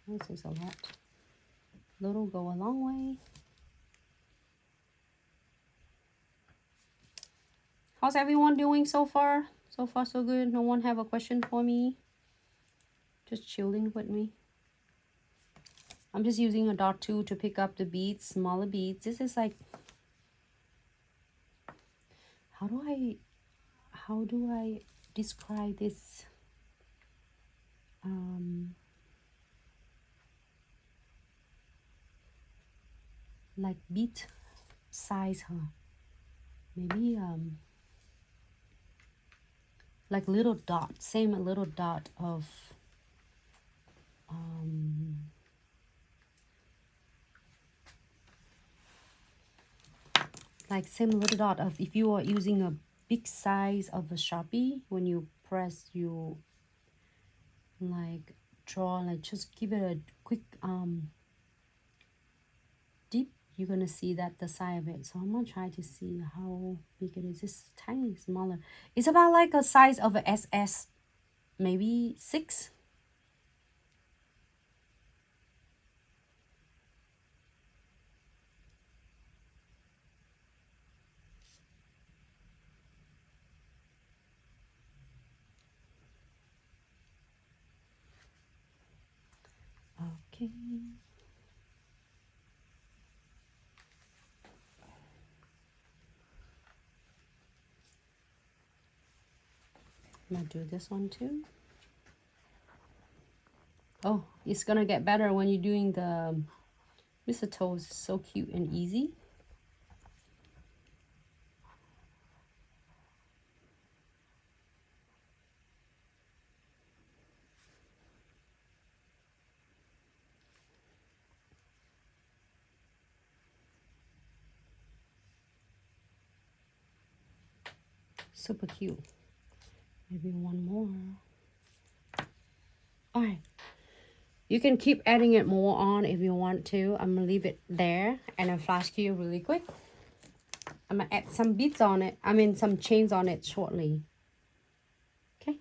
This is a lot. Little go a long way. How's everyone doing so far? So far, so good. No one have a question for me? Just chilling with me. I'm just using a dot tool to pick up the beads, smaller beads. This is like, how do I describe this? Like bead size, huh? Maybe like little dot, same little dot of like same little dot of, if you are using a big size of a Sharpie, when you press, you like draw, like just give it a quick dip, you're gonna see that the side of it. So I'm gonna try to see how big it is. It's tiny, smaller. It's about like a size of a SS, maybe 6. Okay. I'm gonna do this one too. Oh, it's gonna get better when you're doing the mistletoe. It's so cute and easy. Super cute. Maybe one more. All right. You can keep adding it more on if you want to. I'm gonna leave it there and then flash cue really quick. I'm gonna add some beads on it. I mean some chains on it shortly. Okay.